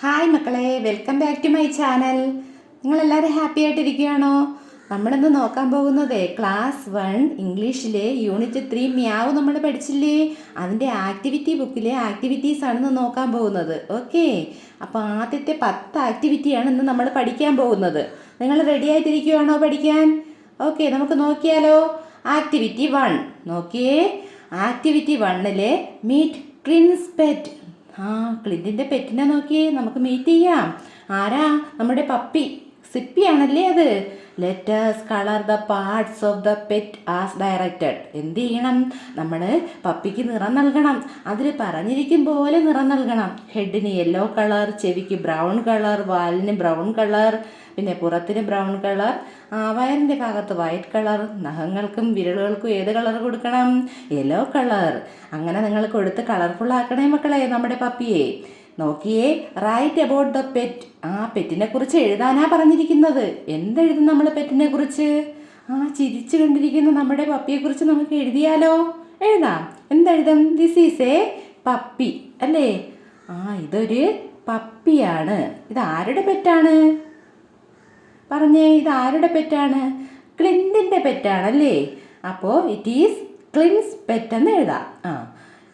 Hi മക്കളെ, welcome back to my channel. നിങ്ങളെല്ലാവരും happy ആയിട്ടിരിക്കുകയാണോ? നമ്മളിന്ന് നോക്കാൻ പോകുന്നത് ക്ലാസ് 1 ഇംഗ്ലീഷിലെ യൂണിറ്റ് 3 മ്യാവ് നമ്മൾ പഠിച്ചില്ലേ? അതിൻ്റെ ആക്ടിവിറ്റി ബുക്കിലെ ആക്ടിവിറ്റീസ് ആണ് ഇന്ന് നോക്കാൻ പോകുന്നത്. ഓക്കെ, അപ്പോൾ ആദ്യത്തെ 10 ആക്ടിവിറ്റിയാണ് ഇന്ന് നമ്മൾ പഠിക്കാൻ പോകുന്നത്. നിങ്ങൾ റെഡി ആയിട്ടിരിക്കുകയാണോ പഠിക്കാൻ? ഓക്കെ, നമുക്ക് നോക്കിയാലോ. ആക്ടിവിറ്റി 1 നോക്കിയേ. ആക്ടിവിറ്റി 1ലെ മീറ്റ് ക്ലിൻസ് പെറ്റ്. ക്ലിൻറ്റിൻ്റെ പെറ്റിനെ നോക്കിയേ, നമുക്ക് മീറ്റ് ചെയ്യാം. ആരാ? നമ്മുടെ പപ്പി സിപ്പി ആണല്ലേ അത്. Let's colour the parts of the pet as directed. എന്ത് ചെയ്യണം? നമ്മൾ പപ്പിക്ക് നിറം നൽകണം. അതിൽ പറഞ്ഞിരിക്കും പോലെ നിറം നൽകണം. ഹെഡിന് യെല്ലോ കളർ, ചെവിക്ക് ബ്രൗൺ കളർ, വാലിന് ബ്രൗൺ കളർ, പിന്നെ പുറത്തിന് ബ്രൗൺ കളർ, വയറിൻ്റെ ഭാഗത്ത് വൈറ്റ് കളർ, നഖങ്ങൾക്കും വിരലുകൾക്കും ഏത് കളർ കൊടുക്കണം? Yellow colour. അങ്ങനെ നിങ്ങൾ കൊടുത്ത് കളർഫുൾ ആക്കണേ മക്കളെ നമ്മുടെ പപ്പിയെ. നോക്കിയേ, റൈറ്റ് അബൌട്ട് ദ പെറ്റ്. പെറ്റിനെ കുറിച്ച് എഴുതാനാ പറഞ്ഞിരിക്കുന്നത്. എന്തെഴുതും നമ്മൾ പെറ്റിനെ കുറിച്ച്? ചിരിച്ചു കണ്ടിരിക്കുന്ന നമ്മുടെ പപ്പിയെ കുറിച്ച് നമുക്ക് എഴുതിയാലോ? എഴുതാം. എന്തെഴുതും? ദിസ് ഈസ് എ പപ്പി അല്ലേ? ഇതൊരു പപ്പിയാണ്. ഇത് ആരുടെ പെറ്റാണ്? പറഞ്ഞേ, ഇത് ആരുടെ പെറ്റാണ്? ക്ലിൻറ്റിൻ്റെ പെറ്റാണല്ലേ. അപ്പോൾ ഇറ്റ് ഈസ് ക്ലിൻസ് പെറ്റ് എന്ന് എഴുതാം.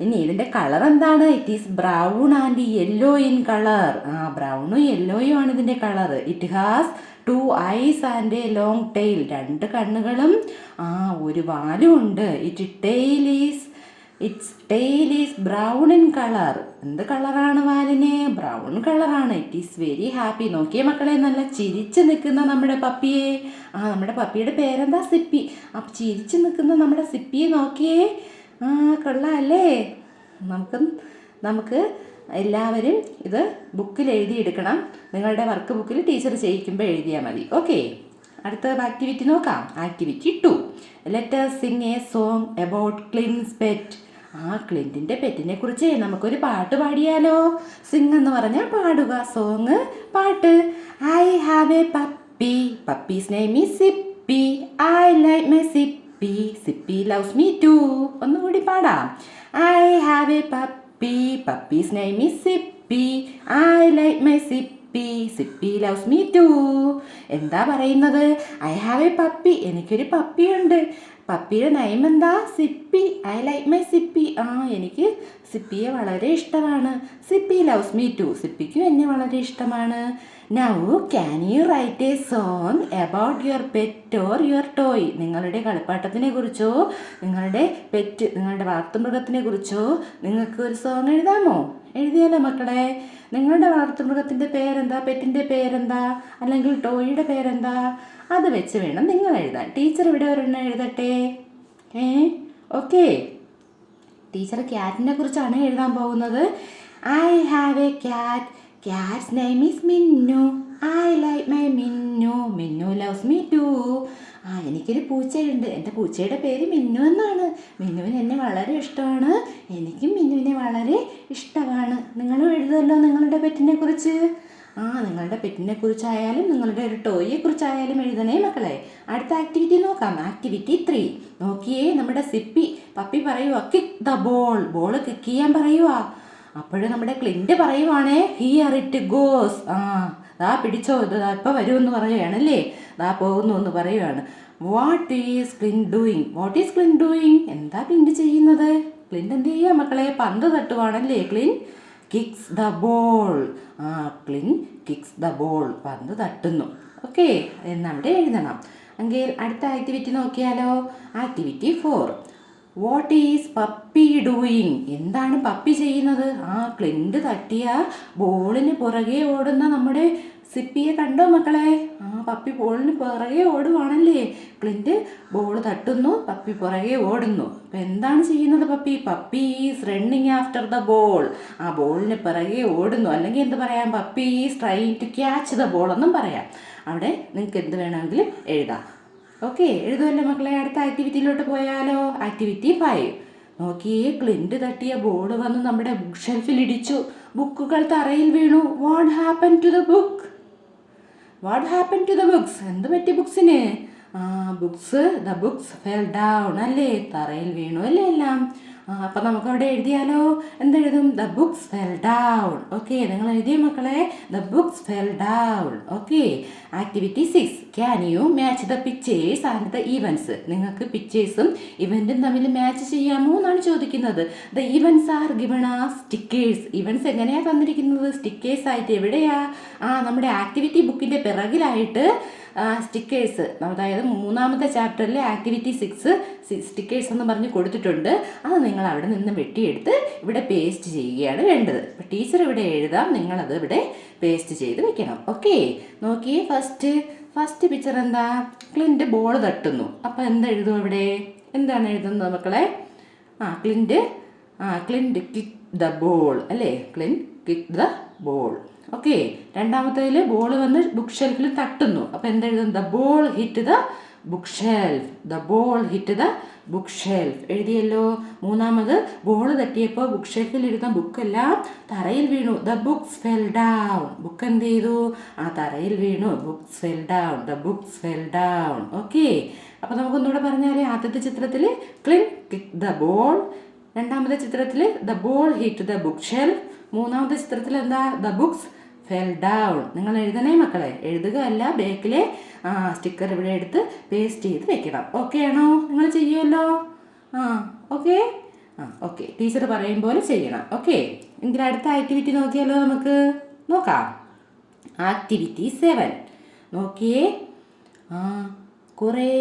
ഇനി ഇതിൻ്റെ കളർ എന്താണ്? It is brown and yellow in colour. ബ്രൗണും യെല്ലോയും ആണ് ഇതിൻ്റെ colour. It has 2 eyes and a long tail. 2 കണ്ണുകളും ഒരു വാലും ഉണ്ട്. It's tail is brown in colour. എന്ത് കളറാണ് വാലിന്? ബ്രൗൺ കളറാണ്. It is very happy. നോക്കിയേ മക്കളെ, നല്ല ചിരിച്ച് നിൽക്കുന്ന നമ്മുടെ പപ്പിയെ. നമ്മുടെ പപ്പിയുടെ പേരെന്താ? സിപ്പി. അപ്പം ചിരിച്ച് നിൽക്കുന്ന നമ്മുടെ സിപ്പിയെ നോക്കിയേ. കൊള്ളാമല്ലേ? നമുക്ക് എല്ലാവരും ഇത് ബുക്കിൽ എഴുതിയെടുക്കണം. നിങ്ങളുടെ വർക്ക് ബുക്കിൽ ടീച്ചർ ചെയ്യിക്കുമ്പോൾ എഴുതിയാൽ മതി. ഓക്കെ, അടുത്ത ആക്ടിവിറ്റി നോക്കാം. Activity 2. Let us sing a song about Clint's pet. ക്ലിൻറ്റിൻ്റെ പെറ്റിനെ കുറിച്ച് നമുക്കൊരു പാട്ട് പാടിയാലോ? സിംഗ് എന്ന് പറഞ്ഞാൽ പാടുക, സോങ് പാട്ട്. I have a puppy, puppy's name is Sippy. I like my Sippy, Sippy loves me too. ഒന്നുകൂടി പാടാം. I have a puppy, puppy's name is Sippy. I like my Sippy, Sippy loves me too. എന്താ പറയുന്നത്? I have a puppy, എനിക്കൊരു പപ്പിയുണ്ട്. പപ്പിയുടെ name എന്താ? Sippy. I like my Sippy. എനിക്ക് സിപ്പിയെ വളരെ ഇഷ്ടമാണ്. സിപ്പി ലവ്സ് മീ ടു, സിപ്പിക്കും എന്നെ വളരെ ഇഷ്ടമാണ്. Now can you write a song about your pet or your toy. നിങ്ങളുടെ കളിപ്പാട്ടത്തിനെ കുറിച്ചോ നിങ്ങളുടെ പെറ്റ്, നിങ്ങളുടെ വളർത്തുമൃഗത്തിനെ കുറിച്ചോ നിങ്ങൾക്ക് ഒരു സോങ് എഴുതാമോ? എഴുതിയാലോ മക്കളെ? നിങ്ങളുടെ വളർത്തുമൃഗത്തിൻ്റെ പേരെന്താ? പെറ്റിൻ്റെ പേരെന്താ? അല്ലെങ്കിൽ ടോയുടെ പേരെന്താ? അത് വെച്ച് വേണം നിങ്ങൾ എഴുതാൻ. ടീച്ചർ ഇവിടെ ഒരെണ്ണം എഴുതട്ടെ. ഓക്കെ, ടീച്ചർ ക്യാറ്റിനെ കുറിച്ചാണ് എഴുതാൻ പോകുന്നത്. I have a cat, cat's name is Minnu. I like my Minnu, Minnu loves me too. എനിക്കൊരു പൂച്ചയുണ്ട്. എൻ്റെ പൂച്ചയുടെ പേര് മിന്നു എന്നാണ്. മിന്നുവിന് എന്നെ വളരെ ഇഷ്ടമാണ്. എനിക്കും മിന്നുവിനെ വളരെ ഇഷ്ടമാണ്. നിങ്ങളും എഴുതുമല്ലോ നിങ്ങളുടെ പെറ്റിനെ കുറിച്ച്. നിങ്ങളുടെ പെറ്റിനെ കുറിച്ചായാലും നിങ്ങളുടെ ഒരു ടോയെ കുറിച്ചായാലും എഴുതണേ മക്കളെ. അടുത്ത ആക്ടിവിറ്റി നോക്കാം. ആക്ടിവിറ്റി 3 നോക്കിയേ, നമ്മുടെ സിപ്പി പപ്പി പറയുക kick the ball. Ball kick ചെയ്യാൻ പറയുക. അപ്പോഴും നമ്മുടെ ക്ലിൻറ്റ് പറയുവാണേ ഹിയർ ഇറ്റ് ഗോസ്. പിടിച്ചോ, ഇത് ഇപ്പം വരുമെന്ന് പറയുകയാണല്ലേ. പോകുന്നു എന്ന് പറയുകയാണ്. What is Clint doing? What is Clint doing? എന്താ ക്ലിൻറ്റ് ചെയ്യുന്നത്? ക്ലിൻറ്റ് എന്ത് ചെയ്യുക മക്കളെ? പന്ത് തട്ടുവാണല്ലേ. Clint kicks the ball. Clint kicks the ball, പന്ത് തട്ടുന്നു. ഓക്കെ, എന്നവിടെ എഴുതണം. എങ്കിൽ അടുത്ത ആക്ടിവിറ്റി നോക്കിയാലോ. Activity 4. What is puppy doing? എന്താണ് പപ്പി ചെയ്യുന്നത്? ക്ലിൻറ്റ് തട്ടിയ ബോളിന് പുറകെ ഓടുന്ന നമ്മുടെ സിപ്പിയെ കണ്ടോ മക്കളെ? പപ്പി ബോളിന് പുറകെ ഓടുവാണല്ലേ. ക്ലിൻറ്റ് ബോൾ തട്ടുന്നു, പപ്പി പുറകെ ഓടുന്നു. അപ്പം എന്താണ് ചെയ്യുന്നത് puppy? Puppy is running after the ball. ബോളിന് പിറകെ ഓടുന്നു. അല്ലെങ്കിൽ എന്ത് പറയാം? Puppy is trying to catch the ball എന്നും പറയാം. അവിടെ നിങ്ങൾക്ക് എന്ത് വേണമെങ്കിലും എഴുതാം. ഓക്കെ, എഴുതുമല്ലോ മക്കളെ. അടുത്ത ആക്ടിവിറ്റിയിലോട്ട് പോയാലോ. ആക്ടിവിറ്റി 5 നോക്കിയേ, ക്ലിൻറ്റ് തട്ടിയ ബോൾ വന്ന് നമ്മുടെ ബുക്ക് ഷെൽഫിൽ ഇടിച്ചു. ബുക്കുകൾ തറയിൽ വീണു. What happen to the book? What happen to the books? എന്ത് പറ്റി ബുക്സിന്? ദ ബുക്സ് ഫെൽ ഡൗൺ അല്ലേ, തറയിൽ വീണു അല്ലേ എല്ലാം. അപ്പം നമുക്കവിടെ എഴുതിയാലോ? എന്തെഴുതും? The books fell down. Okay, നിങ്ങൾ എഴുതിയ മക്കളെ? The books fell down. Okay. Activity 6. Can you match the pictures and the events? നിങ്ങൾക്ക് പിക്ചേഴ്സും ഇവൻറ്റും തമ്മിൽ മാച്ച് ചെയ്യാമോ എന്നാണ് ചോദിക്കുന്നത്. The events are given as stickers. Events എങ്ങനെയാണ് തന്നിരിക്കുന്നത്? സ്റ്റിക്കേഴ്സ് ആയിട്ട്. എവിടെയാ? നമ്മുടെ ആക്ടിവിറ്റി ബുക്കിൻ്റെ പിറകിലായിട്ട് സ്റ്റിക്കേഴ്സ്, അതായത് 3-ാമത്തെ ചാപ്റ്ററിലെ ആക്ടിവിറ്റി 6 സ്റ്റിക്കേഴ്സ് എന്ന് പറഞ്ഞ് കൊടുത്തിട്ടുണ്ട്. അത് നിങ്ങൾ അവിടെ നിന്ന് വെട്ടിയെടുത്ത് ഇവിടെ പേസ്റ്റ് ചെയ്യുകയാണ് വേണ്ടത്. അപ്പോൾ ടീച്ചർ ഇവിടെ എഴുതാം, നിങ്ങളത് ഇവിടെ പേസ്റ്റ് ചെയ്ത് വെക്കണം. ഓക്കെ, നോക്കിയേ. ഫസ്റ്റ് പിക്ചർ എന്താ? ക്ലിൻറ്റ് ബോൾ തട്ടുന്നു. അപ്പോൾ എന്തെഴുതും അവിടെ? എന്താണ് എഴുതുന്നത് മക്കളെ? ക്ലിൻറ്റ് കിക്ക് ദ ബോൾ അല്ലേ? Clint kick the ball. Okay. രണ്ടാമത്തേതിൽ ബോൾ വന്ന് ബുക്ക് ഷെൽഫിൽ തട്ടുന്നു. അപ്പോൾ എന്തെഴുതും? The ball hit the book shelf. The ball hit the book shelf എഴുതിയല്ലോ. മൂന്നാമത് ബോൾ തട്ടിയപ്പോൾ ബുക്ക് ഷെൽഫിൽ ഇരുന്ന ബുക്കെല്ലാം തറയിൽ വീണു. The books fell down. Book എന്ത് ചെയ്തു? തറയിൽ വീണു. Books fell down. The books fell down. Okay. അപ്പോൾ നമുക്കൊന്നുകൂടെ പറഞ്ഞാൽ, ആദ്യത്തെ ചിത്രത്തിൽ ക്ലിൻ കിക്ക് ദ ബോൾ, രണ്ടാമത്തെ ചിത്രത്തിൽ the ball hit the book shelf, മൂന്നാമത്തെ ചിത്രത്തിൽ എന്താ? The books fell down. നിങ്ങൾ എഴുതണേ മക്കളെ, എഴുതുക അല്ല, ബേക്കിലെ സ്റ്റിക്കർ ഇവിടെ എടുത്ത് പേസ്റ്റ് ചെയ്ത് വെക്കണം. ഓക്കെ ആണോ? നിങ്ങൾ ചെയ്യുമല്ലോ? ഓക്കെ. ഓക്കെ, ടീച്ചർ പറയും പോലെ ചെയ്യണം. ഓക്കെ, എങ്കിൽ അടുത്ത ആക്ടിവിറ്റി നോക്കിയാലോ? നമുക്ക് നോക്കാം. ആക്ടിവിറ്റി 7 നോക്കിയേ. കുറേ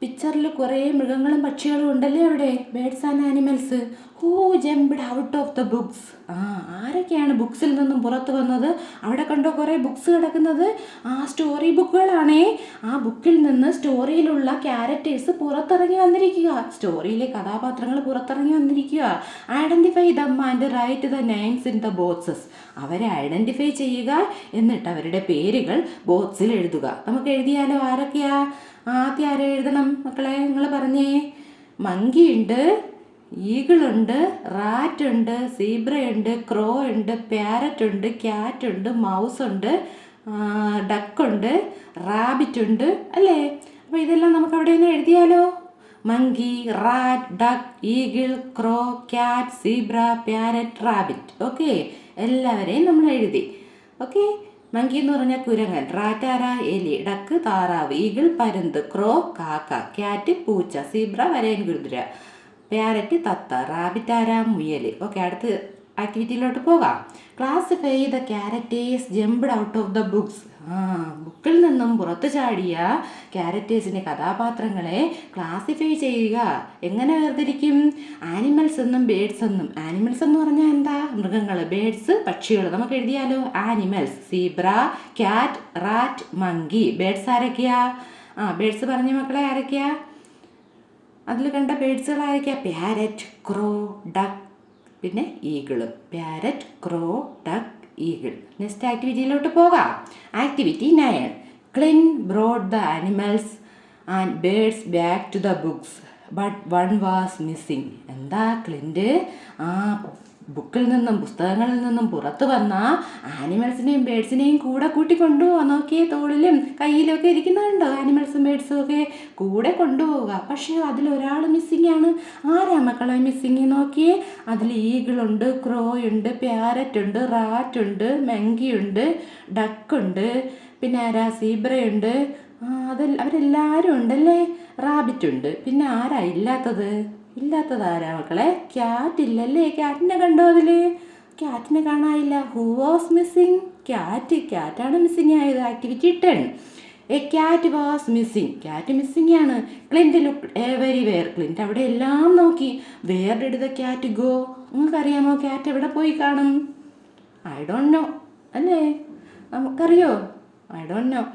പിക്ചറിൽ കുറേ മൃഗങ്ങളും പക്ഷികളും ഉണ്ടല്ലേ അവിടെ? Birds and animals. Who jumped out of the books. ആരൊക്കെയാണ് ബുക്സിൽ നിന്നും പുറത്ത് വന്നത്? അവിടെ കണ്ടോ കുറേ ബുക്സ് കിടക്കുന്നത്? സ്റ്റോറി ബുക്കുകളാണേ. ബുക്കിൽ നിന്ന് സ്റ്റോറിയിലുള്ള ക്യാരക്ടേഴ്സ് പുറത്തിറങ്ങി വന്നിരിക്കുക. സ്റ്റോറിയിലെ കഥാപാത്രങ്ങൾ പുറത്തിറങ്ങി വന്നിരിക്കുക. Identify them and write the names in the boxes. അവരെ ഐഡൻറ്റിഫൈ ചെയ്യുക, എന്നിട്ട് അവരുടെ പേരുകൾ ബോക്സിൽ എഴുതുക. നമുക്ക് എഴുതിയാലോ? ആരൊക്കെയാ? ആദ്യം ആരെ എഴുതണം മക്കളെ? നിങ്ങൾ പറഞ്ഞേ. മങ്കി ഉണ്ട്, ഈഗിളുണ്ട്, റാറ്റ് ഉണ്ട്, സീബ്രയുണ്ട്, ക്രോ ഉണ്ട്, പാരറ്റ് ഉണ്ട്, ക്യാറ്റ് ഉണ്ട്, മൗസ് ഉണ്ട്, ഡക്കുണ്ട്, റാബിറ്റ് ഉണ്ട് അല്ലേ? അപ്പോൾ ഇതെല്ലാം നമുക്ക് അവിടെ നിന്ന് എഴുതിയാലോ? Monkey, rat, duck, eagle, crow, cat, zebra, parrot, rabbit. Okay, എല്ലാവരെയും നമ്മൾ എഴുതി. ഓക്കെ. മങ്കി എന്ന് പറഞ്ഞാൽ കുരങ്ങൻ, റാറ്റാര എലി, ഡക്ക് താറാവ്, ഈഗിൾ പരുന്ത്, ക്രോ കാക്ക, ക്യാറ്റ് പൂച്ച, സീബ്ര വരയൻ കുതിര, പാരറ്റ് തത്ത, റാബിറ്റാര മുയൽ. ഓക്കെ, അടുത്ത് ആക്ടിവിറ്റിയിലോട്ട് പോകാം. Classify the characters jumped out of the books. ബുക്കിൽ നിന്നും പുറത്തു ചാടിയ ക്യാരക്ടേഴ്സിനെ, കഥാപാത്രങ്ങളെ ക്ലാസിഫൈ ചെയ്യുക. എങ്ങനെ വേർതിരിക്കും? ആനിമൽസ് എന്നും ബേഡ്സ് എന്നും. ആനിമൽസ് എന്ന് പറഞ്ഞാൽ എന്താ? മൃഗങ്ങൾ. ബേഡ്സ് പക്ഷികൾ. നമുക്ക് എഴുതിയാലോ? Animals zebra, cat, rat, monkey. Birds ആരൊക്കെയാ? ബേഡ്സ് പറഞ്ഞ മക്കളെ ആരൊക്കെയാ? അതിൽ കണ്ട ബേഡ്സുകൾ ആരൊക്കെയാ? പാരറ്റ്, ക്രോ, ഡക്ക്, പിന്നെ ഈഗിളും. Parrot, crow, duck, eagle. Next ആക്ടിവിറ്റിയിലോട്ട് പോകാം. Activity 9. Clint brought the animals and birds back to the books but one was missing. എന്താ? ക്ലിൻറ്റ് ബുക്കിൽ നിന്നും പുസ്തകങ്ങളിൽ നിന്നും പുറത്ത് വന്ന ആനിമൽസിനെയും ബേഡ്സിനെയും കൂടെ കൂട്ടിക്കൊണ്ടുപോവുക. നോക്കിയേ, തോളിലും കയ്യിലൊക്കെ ഇരിക്കുന്നുണ്ടോ? ആനിമൽസും ബേഡ്സും ഒക്കെ കൂടെ കൊണ്ടുപോവുക. പക്ഷേ അതിലൊരാൾ മിസ്സിങ് ആണ്. ആരാ മക്കളെ മിസ്സിങ്? നോക്കിയേ, അതിൽ ഈഗിളുണ്ട്, ക്രോയുണ്ട്, പാരറ്റ് ഉണ്ട്, റാറ്റ് ഉണ്ട്, മങ്കിയുണ്ട്, ഡക്കുണ്ട്, പിന്നെ ആരാ? സീബ്രയുണ്ട്. അവരെല്ലാവരും ഉണ്ടല്ലേ. റാബിറ്റ് ഉണ്ട്. പിന്നെ ആരാ ഇല്ലാത്തത് ആരാ മക്കളെ? ക്യാറ്റ് ഇല്ലല്ലേ? ക്യാറ്റിനെ കണ്ടോ? ക്യാറ്റിനെ കാണാനില്ല. Who was missing? ക്യാറ്റാണ് മിസ്സിങ് ആയത്. Activity 10. A cat was missing. Cat missing ആണ്. Clint look everywhere. ക്ലിൻറ്റ് അവിടെ എല്ലാം നോക്കി. Where did the cat go? നിങ്ങൾക്കറിയാമോ ക്യാറ്റ് എവിടെ പോയി കാണും? ഐ ഡോണ്ട് നോ അല്ലേ? നമുക്കറിയോ? I don't know.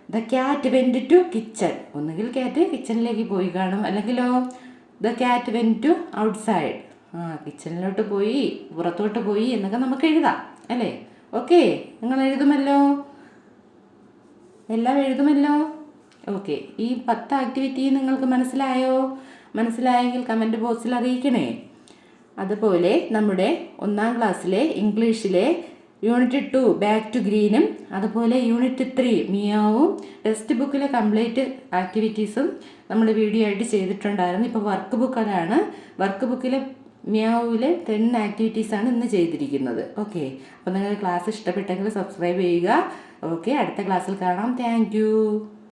The cat went to kitchen. ഒന്നുകിൽ ക്യാറ്റ് കിച്ചണിലേക്ക് പോയി കാണും, അല്ലെങ്കിലോ the cat went to outside. കിച്ചണിലോട്ട് പോയി, പുറത്തോട്ട് പോയി എന്നൊക്കെ നമുക്ക് എഴുതാം അല്ലേ? ഓക്കെ, നിങ്ങൾ എഴുതുമല്ലോ, എല്ലാം എഴുതുമല്ലോ. ഓക്കെ, ഈ 10 ആക്ടിവിറ്റി നിങ്ങൾക്ക് മനസ്സിലായോ? മനസ്സിലായെങ്കിൽ കമൻറ്റ് ബോക്സിൽ അറിയിക്കണേ. അതുപോലെ നമ്മുടെ 1-ാം ക്ലാസ്സിലെ ഇംഗ്ലീഷിലെ യൂണിറ്റ് 2 ബാക്ക് ടു ഗ്രീനും അതുപോലെ യൂണിറ്റ് 3 മിയാവും ടെക്സ്റ്റ് ബുക്കിലെ കംപ്ലീറ്റ് ആക്ടിവിറ്റീസും നമ്മൾ വീഡിയോ ആയിട്ട് ചെയ്തിട്ടുണ്ടായിരുന്നു. ഇപ്പോൾ വർക്ക് ബുക്കിലാണ്. വർക്ക് ബുക്കിൽ മിയാവിലെ 10 ആക്ടിവിറ്റീസാണ് ഇന്ന് ചെയ്തിരിക്കുന്നത്. ഓക്കെ, അപ്പോൾ നിങ്ങൾക്ക് ക്ലാസ് ഇഷ്ടപ്പെട്ടെങ്കിൽ സബ്സ്ക്രൈബ് ചെയ്യുക. ഓക്കെ, അടുത്ത ക്ലാസ്സിൽ കാണാം. താങ്ക്